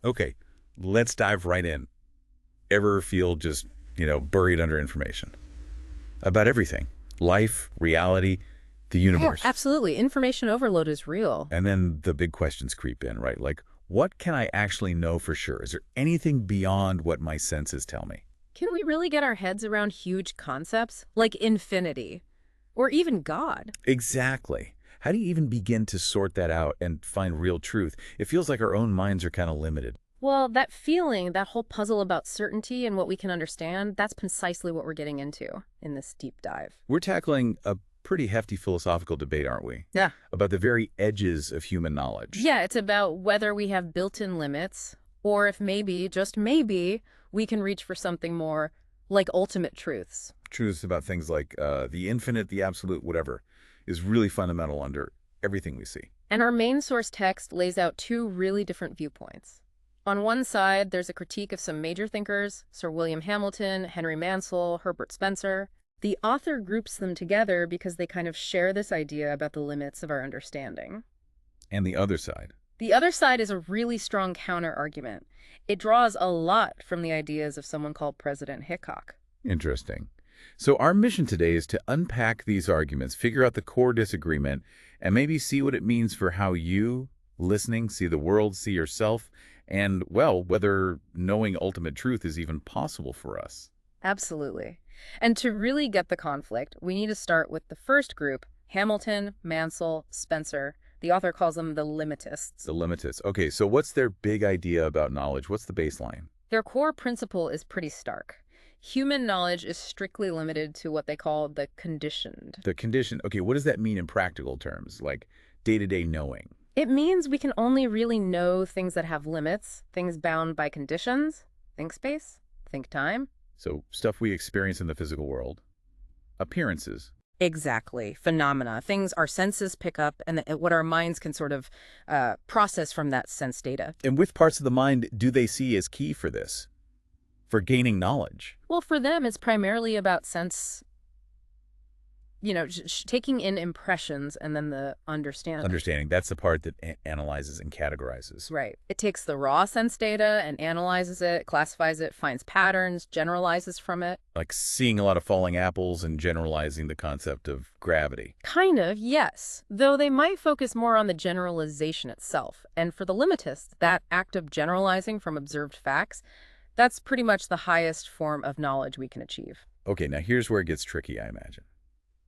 Okay, let's dive right in. Ever feel just, buried under information about everything? Life, reality, the Oh, universe. absolutely. Information overload is real. And then the big questions creep in, right? Like, what can I actually know for sure? Is there anything beyond what my senses tell me? Can we really get our heads around huge concepts like infinity or even God? Exactly. How do you even begin to sort that out and find real truth? It feels like our own minds are kind of limited. Well, that feeling, that whole puzzle about certainty and what we can understand, that's precisely what we're getting into in this deep dive. We're tackling a pretty hefty philosophical debate, aren't we? Yeah. About the very edges of human knowledge. Yeah, it's about whether we have built-in limits or if maybe, just maybe, we can reach for something more like ultimate truths. Truths about things like the infinite, the absolute, whatever, is really fundamental under everything we see. And our main source text lays out two really different viewpoints. On one side, there's a critique of some major thinkers, Sir William Hamilton, Henry Mansel, Herbert Spencer. The author groups them together because they kind of share this idea about the limits of our understanding. And the other side. The other side is a really strong counter-argument. It draws a lot from the ideas of someone called President Hickok. Interesting. So our mission today is to unpack these arguments, figure out the core disagreement, and maybe see what it means for how you, listening, see the world, see yourself, and, well, whether knowing ultimate truth is even possible for us. Absolutely. And to really get the conflict, we need to start with the first group, Hamilton, Mansel, Spencer. The author calls them the Limitists. The limitists. Okay, so what's their big idea about knowledge? What's the baseline? Their core principle is pretty stark. Human knowledge is strictly limited to what they call the conditioned. The condition. Okay, what does that mean in practical terms, like day-to-day knowing? It means we can only really know things that have limits, things bound by conditions. Think space, think time. So stuff we experience in the physical world. Appearances. Exactly. Phenomena, things our senses pick up and what our minds can sort of process from that sense data. And which parts of the mind do they see as key for this? For gaining knowledge? Well, for them, it's primarily about sense, taking in impressions and then the understanding. Understanding. That's the part that analyzes and categorizes. Right. It takes the raw sense data and analyzes it, classifies it, finds patterns, generalizes from it. Like seeing a lot of falling apples and generalizing the concept of gravity. Kind of, yes. Though they might focus more on the generalization itself. And for the limitists, that act of generalizing from observed facts, that's pretty much the highest form of knowledge we can achieve. Okay, now here's where it gets tricky, I imagine.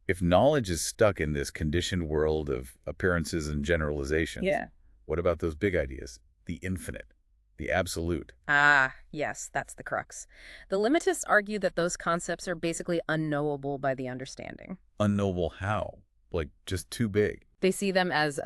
If knowledge is stuck in this conditioned world of appearances and generalizations, what about those big ideas? The infinite, the absolute. Ah, yes, that's the crux. The limitists argue that those concepts are basically unknowable by the understanding. Unknowable how? Like just too big. They see them as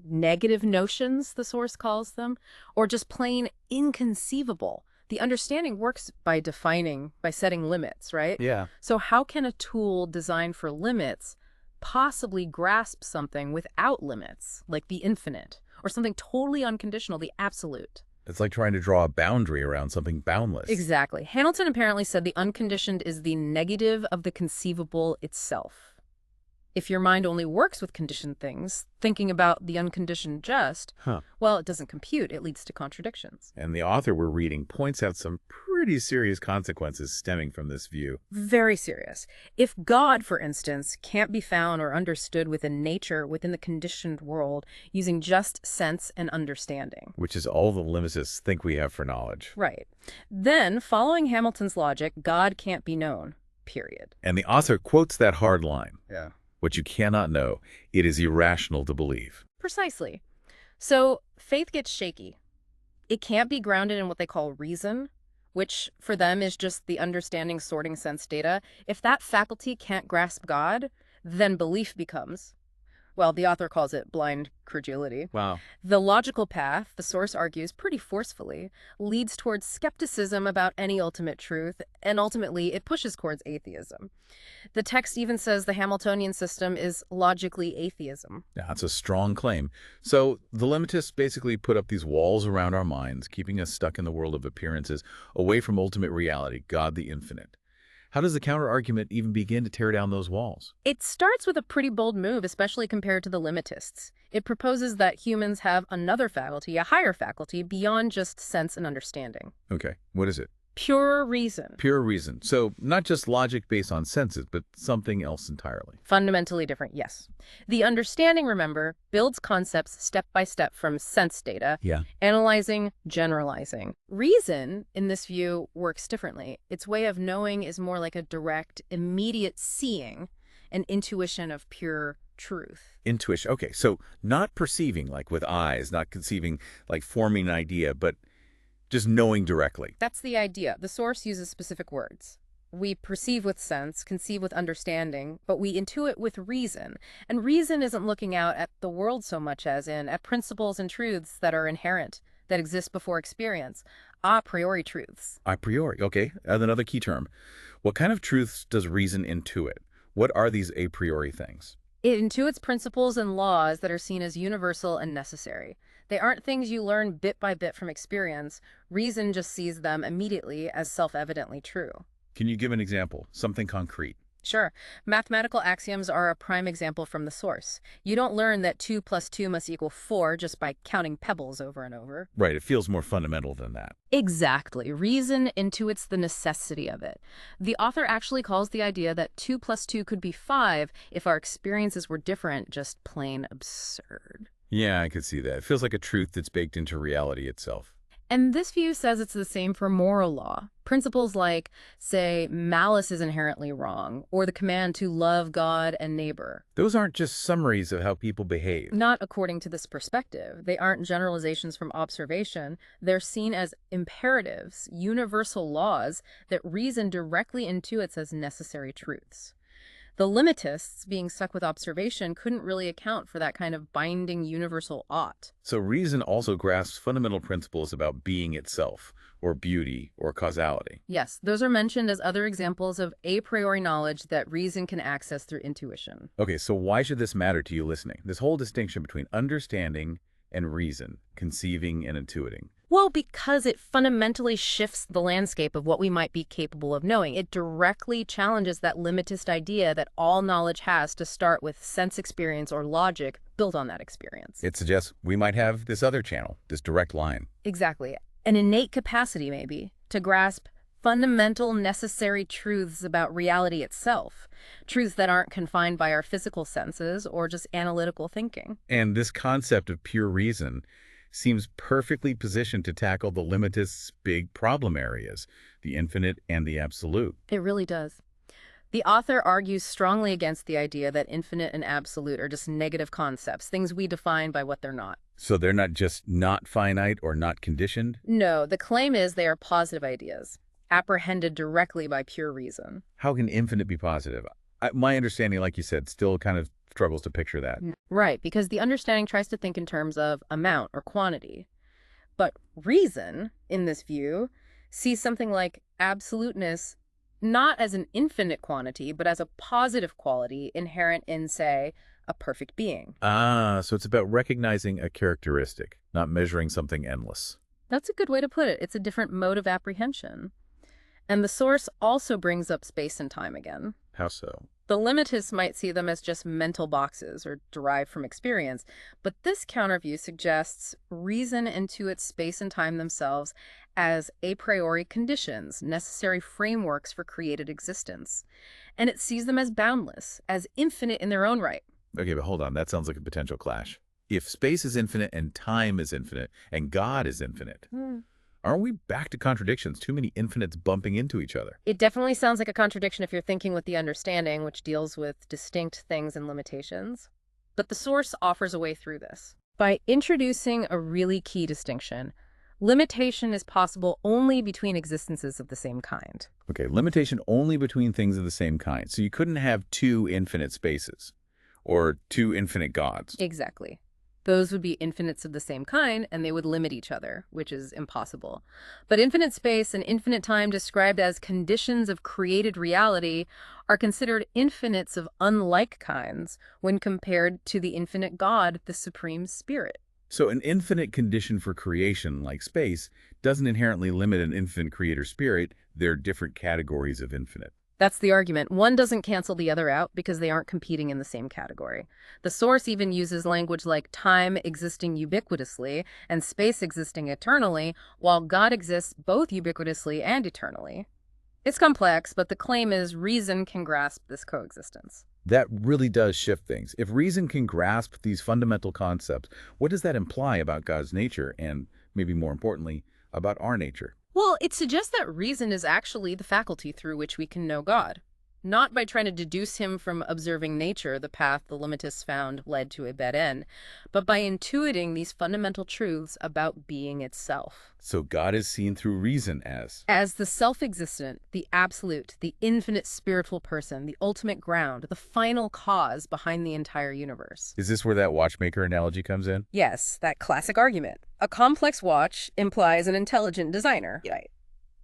negative notions, the source calls them, or just plain inconceivable. The understanding works by defining, by setting limits, right? Yeah. So how can a tool designed for limits possibly grasp something without limits, like the infinite, or something totally unconditional, the absolute? It's like trying to draw a boundary around something boundless. Exactly. Hamilton apparently said the unconditioned is the negative of the conceivable itself. If your mind only works with conditioned things, thinking about the unconditioned well, it doesn't compute. It leads to contradictions. And the author we're reading points out some pretty serious consequences stemming from this view. Very serious. If God, for instance, can't be found or understood within nature, within the conditioned world, using just sense and understanding. Which is all the limitists think we have for knowledge. Right. Then, following Hamilton's logic, God can't be known, period. And the author quotes that hard line. Yeah. What you cannot know, it is irrational to believe. Precisely. So faith gets shaky. It can't be grounded in what they call reason, which for them is just the understanding, sorting sense data. If that faculty can't grasp God, then belief becomes, well, the author calls it blind credulity. Wow. The logical path, the source argues pretty forcefully, leads towards skepticism about any ultimate truth, and ultimately it pushes towards atheism. The text even says the Hamiltonian system is logically atheism. Yeah, that's a strong claim. So the limitists basically put up these walls around our minds, keeping us stuck in the world of appearances, away from ultimate reality, God the infinite. How does the counter-argument even begin to tear down those walls? It starts with a pretty bold move, especially compared to the limitists. It proposes that humans have another faculty, a higher faculty, beyond just sense and understanding. Okay, what is it? Pure reason. Pure reason. So not just logic based on senses, but something else entirely. Fundamentally different, yes. The understanding, remember, builds concepts step by step from sense data, Yeah. analyzing, generalizing. Reason, in this view, works differently. Its way of knowing is more like a direct, immediate seeing, an intuition of pure truth. Intuition. Okay, so not perceiving like with eyes, not conceiving like forming an idea, but just knowing directly. That's the idea. The source uses specific words. We perceive with sense, conceive with understanding, but we intuit with reason. And reason isn't looking out at the world so much as in at principles and truths that are inherent, that exist before experience, a priori truths. A priori. Okay, another key term. What kind of truths does reason intuit? What are these a priori things? It intuits principles and laws that are seen as universal and necessary. They aren't things you learn bit by bit from experience. Reason just sees them immediately as self-evidently true. Can you give an example? Something concrete. Sure. Mathematical axioms are a prime example from the source. You don't learn that 2 plus 2 must equal 4 just by counting pebbles over and over. Right, it feels more fundamental than that. Exactly. Reason intuits the necessity of it. The author actually calls the idea that 2 plus 2 could be 5 if our experiences were different just plain absurd. Yeah, I could see that. It feels like a truth that's baked into reality itself. And this view says it's the same for moral law. Principles like, say, malice is inherently wrong, or the command to love God and neighbor. Those aren't just summaries of how people behave. Not according to this perspective. They aren't generalizations from observation. They're seen as imperatives, universal laws that reason directly intuits as necessary truths. The limitists, being stuck with observation, couldn't really account for that kind of binding universal ought. So reason also grasps fundamental principles about being itself, or beauty, or causality. Yes, those are mentioned as other examples of a priori knowledge that reason can access through intuition. Okay, so why should this matter to you listening? This whole distinction between understanding and reason, conceiving and intuiting. Well, because it fundamentally shifts the landscape of what we might be capable of knowing. It directly challenges that limitist idea that all knowledge has to start with sense experience or logic built on that experience. It suggests we might have this other channel, this direct line. Exactly. An innate capacity, maybe, to grasp fundamental necessary truths about reality itself, truths that aren't confined by our physical senses or just analytical thinking. And this concept of pure reason seems perfectly positioned to tackle the limitists' big problem areas, the infinite and the absolute. It really does. The author argues strongly against the idea that infinite and absolute are just negative concepts, things we define by what they're not. So they're not just not finite or not conditioned? No, the claim is they are positive ideas, apprehended directly by pure reason. How can infinite be positive? My understanding, like you said, still kind of struggles to picture that. Right, because the understanding tries to think in terms of amount or quantity. But reason, in this view, sees something like absoluteness not as an infinite quantity, but as a positive quality inherent in, say, a perfect being. Ah, so it's about recognizing a characteristic, not measuring something endless. That's a good way to put it. It's a different mode of apprehension. And the source also brings up space and time again. How so? The limitists might see them as just mental boxes or derived from experience, but this counterview suggests reason intuits space and time themselves as a priori conditions, necessary frameworks for created existence. And it sees them as boundless, as infinite in their own right. Okay, but hold on. That sounds like a potential clash. If space is infinite and time is infinite and God is infinite, aren't we back to contradictions? Too many infinites bumping into each other. It definitely sounds like a contradiction if you're thinking with the understanding, which deals with distinct things and limitations. But the source offers a way through this. By introducing a really key distinction, limitation is possible only between existences of the same kind. Okay, limitation only between things of the same kind. So you couldn't have two infinite spaces or two infinite gods. Exactly. Those would be infinites of the same kind, and they would limit each other, which is impossible. But infinite space and infinite time, described as conditions of created reality, are considered infinites of unlike kinds when compared to the infinite God, the Supreme Spirit. So an infinite condition for creation, like space, doesn't inherently limit an infinite creator spirit. They're different categories of infinite. That's the argument. One doesn't cancel the other out because they aren't competing in the same category. The source even uses language like time existing ubiquitously and space existing eternally, while God exists both ubiquitously and eternally. It's complex, but the claim is reason can grasp this coexistence. That really does shift things. If reason can grasp these fundamental concepts, what does that imply about God's nature and, maybe more importantly, about our nature? Well, it suggests that reason is actually the faculty through which we can know God. Not by trying to deduce him from observing nature, the path the Limitists found led to a dead end, but by intuiting these fundamental truths about being itself. So God is seen through reason As the self-existent, the absolute, the infinite spiritual person, the ultimate ground, the final cause behind the entire universe. Is this where that watchmaker analogy comes in? Yes, that classic argument. A complex watch implies an intelligent designer. Right.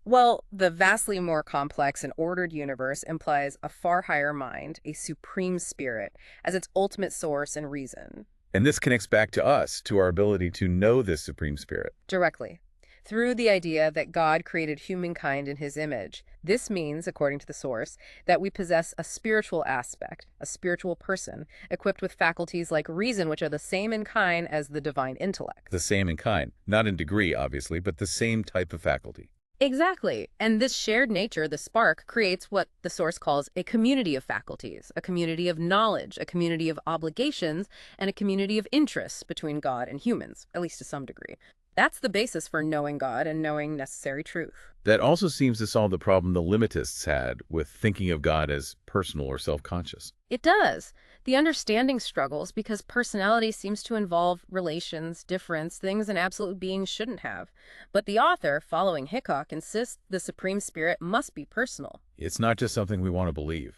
Well, the vastly more complex and ordered universe implies a far higher mind, a supreme spirit, as its ultimate source and reason. And this connects back to us, to our ability to know this supreme spirit. Directly. Through the idea that God created humankind in his image. This means, according to the source, that we possess a spiritual aspect, a spiritual person, equipped with faculties like reason, which are the same in kind as the divine intellect. The same in kind. Not in degree, obviously, but the same type of faculty. Exactly. And this shared nature, the spark, creates what the source calls a community of faculties, a community of knowledge, a community of obligations, and a community of interests between God and humans, at least to some degree. That's the basis for knowing God and knowing necessary truth. That also seems to solve the problem the Limitists had with thinking of God as personal or self-conscious. It does. The understanding struggles because personality seems to involve relations, difference, things an absolute being shouldn't have. But the author, following Hickok, insists the Supreme Spirit must be personal. It's not just something we want to believe.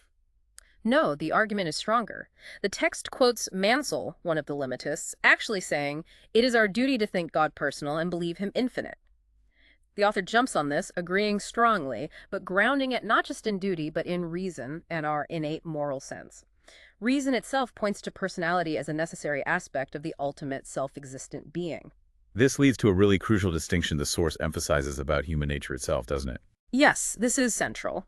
No, the argument is stronger. The text quotes Mansel, one of the Limitists, actually saying, "It is our duty to think God personal and believe him infinite." The author jumps on this, agreeing strongly, but grounding it not just in duty, but in reason and our innate moral sense. Reason itself points to personality as a necessary aspect of the ultimate self-existent being. This leads to a really crucial distinction the source emphasizes about human nature itself, doesn't it? Yes, this is central.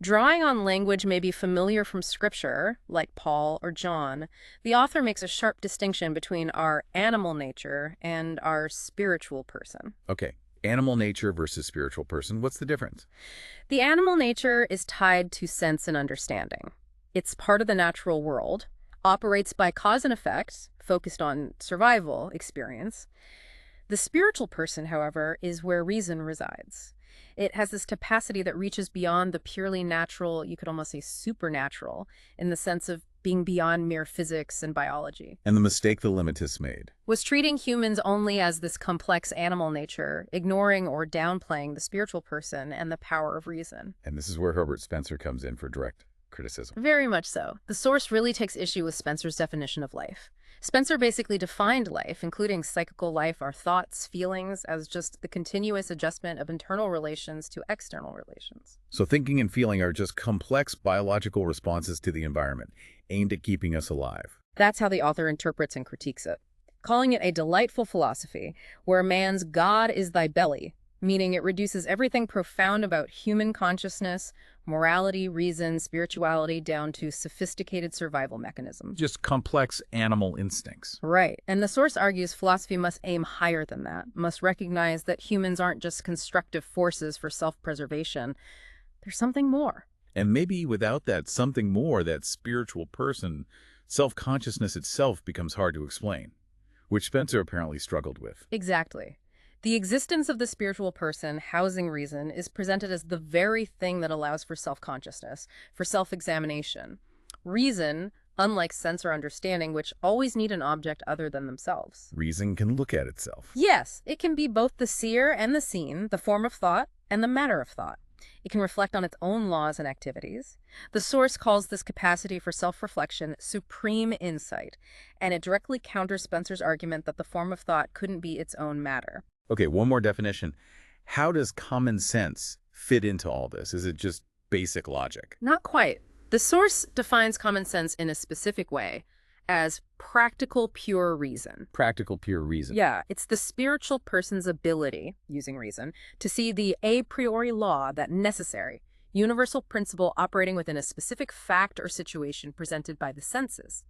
Drawing on language may be familiar from Scripture, like Paul or John, the author makes a sharp distinction between our animal nature and our spiritual person. Okay, animal nature versus spiritual person, what's the difference? The animal nature is tied to sense and understanding. It's part of the natural world, operates by cause and effect, focused on survival experience. The spiritual person, however, is where reason resides. It has this capacity that reaches beyond the purely natural, you could almost say supernatural, in the sense of being beyond mere physics and biology. And the mistake the Limitists made Was treating humans only as this complex animal nature, ignoring or downplaying the spiritual person and the power of reason. And this is where Herbert Spencer comes in for direct criticism. Very much so. The source really takes issue with Spencer's definition of life. Spencer basically defined life, including psychical life, our thoughts, feelings, as just the continuous adjustment of internal relations to external relations. So thinking and feeling are just complex biological responses to the environment, aimed at keeping us alive. That's how the author interprets and critiques it, calling it a delightful philosophy, where man's God is thy belly, meaning it reduces everything profound about human consciousness, morality, reason, spirituality, down to sophisticated survival mechanisms. Just complex animal instincts. Right. And the source argues philosophy must aim higher than that, must recognize that humans aren't just constructive forces for self-preservation. There's something more. And maybe without that something more, that spiritual person, self-consciousness itself becomes hard to explain, which Spencer apparently struggled with. Exactly. The existence of the spiritual person, housing reason, is presented as the very thing that allows for self-consciousness, for self-examination. Reason, unlike sense or understanding, which always need an object other than themselves. Reason can look at itself. Yes, it can be both the seer and the seen, the form of thought and the matter of thought. It can reflect on its own laws and activities. The source calls this capacity for self-reflection supreme insight, and it directly counters Spencer's argument that the form of thought couldn't be its own matter. Okay, one more definition. How does common sense fit into all this? Is it just basic logic? Not quite. The source defines common sense in a specific way as practical pure reason. Practical pure reason. Yeah, it's the spiritual person's ability, using reason, to see the a priori law that necessary, universal principle operating within a specific fact or situation presented by the senses.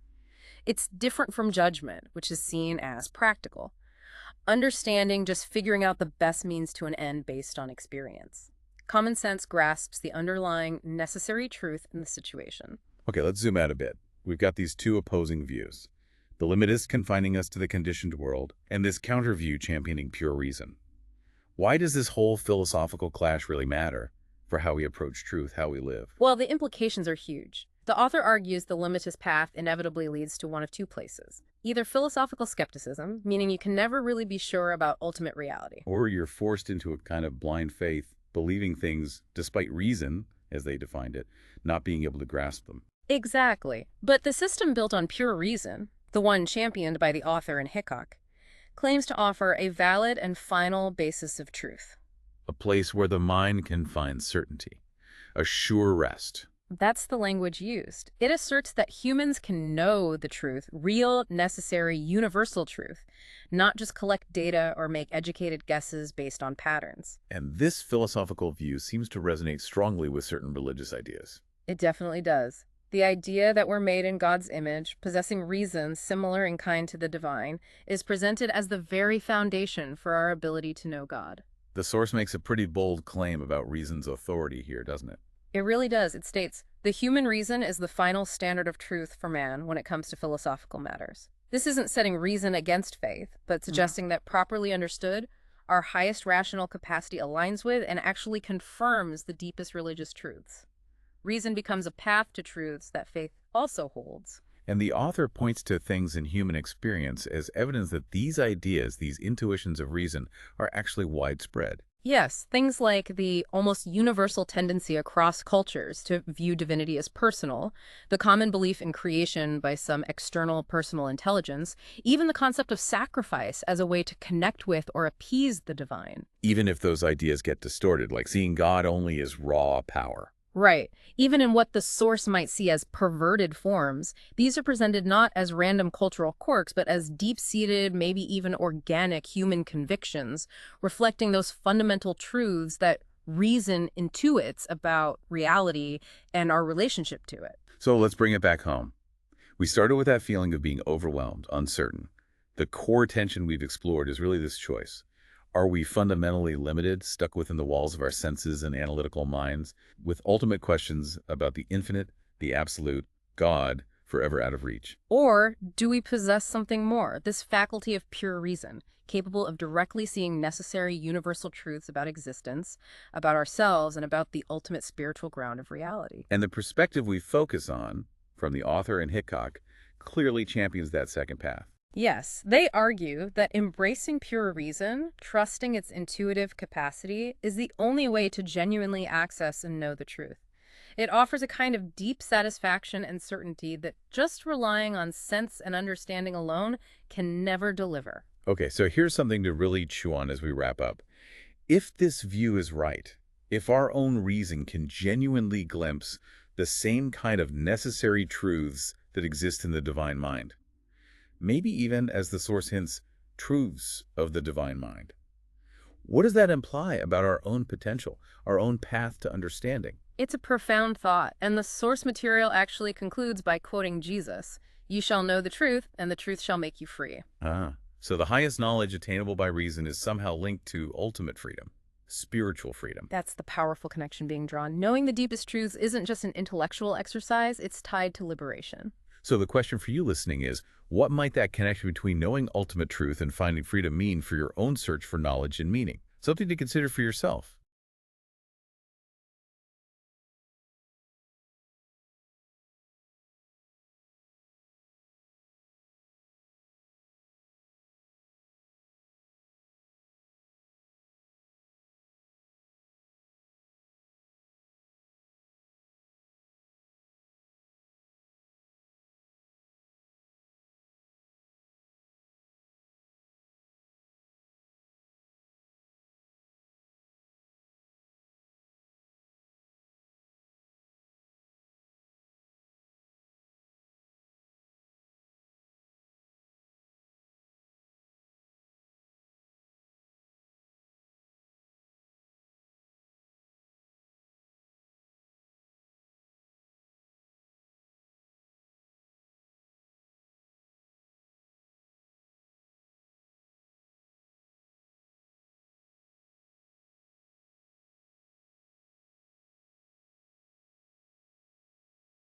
It's different from judgment, which is seen as practical. Understanding just figuring out the best means to an end based on experience. Common sense grasps the underlying necessary truth in the situation. Okay, let's zoom out a bit. We've got these two opposing views. The limitist confining us to the conditioned world, and this counter view championing pure reason. Why does this whole philosophical clash really matter for how we approach truth, how we live? Well, the implications are huge. The author argues the limitist path inevitably leads to one of two places. Either philosophical skepticism, meaning you can never really be sure about ultimate reality. Or you're forced into a kind of blind faith, believing things despite reason, as they defined it, not being able to grasp them. Exactly. But the system built on pure reason, the one championed by the author in Hickok, claims to offer a valid and final basis of truth. A place where the mind can find certainty, a sure rest. That's the language used. It asserts that humans can know the truth, real, necessary, universal truth, not just collect data or make educated guesses based on patterns. And this philosophical view seems to resonate strongly with certain religious ideas. It definitely does. The idea that we're made in God's image, possessing reason similar in kind to the divine, is presented as the very foundation for our ability to know God. The source makes a pretty bold claim about reason's authority here, doesn't it? It really does. It states, the human reason is the final standard of truth for man when it comes to philosophical matters. This isn't setting reason against faith, but suggesting that properly understood, our highest rational capacity aligns with and actually confirms the deepest religious truths. Reason becomes a path to truths that faith also holds. And the author points to things in human experience as evidence that these ideas, these intuitions of reason, are actually widespread. Yes, things like the almost universal tendency across cultures to view divinity as personal, the common belief in creation by some external personal intelligence, even the concept of sacrifice as a way to connect with or appease the divine. Even if those ideas get distorted, like seeing God only as raw power. Right. Even in what the source might see as perverted forms, these are presented not as random cultural quirks, but as deep-seated, maybe even organic human convictions, reflecting those fundamental truths that reason intuits about reality and our relationship to it. So let's bring it back home. We started with that feeling of being overwhelmed, uncertain. The core tension we've explored is really this choice. Are we fundamentally limited, stuck within the walls of our senses and analytical minds, with ultimate questions about the infinite, the absolute, God, forever out of reach? Or do we possess something more, this faculty of pure reason, capable of directly seeing necessary universal truths about existence, about ourselves, and about the ultimate spiritual ground of reality? And the perspective we focus on, from the author and Hickok, clearly champions that second path. Yes, they argue that embracing pure reason, trusting its intuitive capacity, is the only way to genuinely access and know the truth. It offers a kind of deep satisfaction and certainty that just relying on sense and understanding alone can never deliver. Okay, so here's something to really chew on as we wrap up. If this view is right, if our own reason can genuinely glimpse the same kind of necessary truths that exist in the divine mind, maybe even, as the source hints, truths of the divine mind, what does that imply about our own potential, our own path to understanding? It's a profound thought, and the source material actually concludes by quoting Jesus, "You shall know the truth, and the truth shall make you free." So the highest knowledge attainable by reason is somehow linked to ultimate freedom, spiritual freedom. That's the powerful connection being drawn. Knowing the deepest truths isn't just an intellectual exercise, it's tied to liberation. So the question for you listening is, what might that connection between knowing ultimate truth and finding freedom mean for your own search for knowledge and meaning? Something to consider for yourself.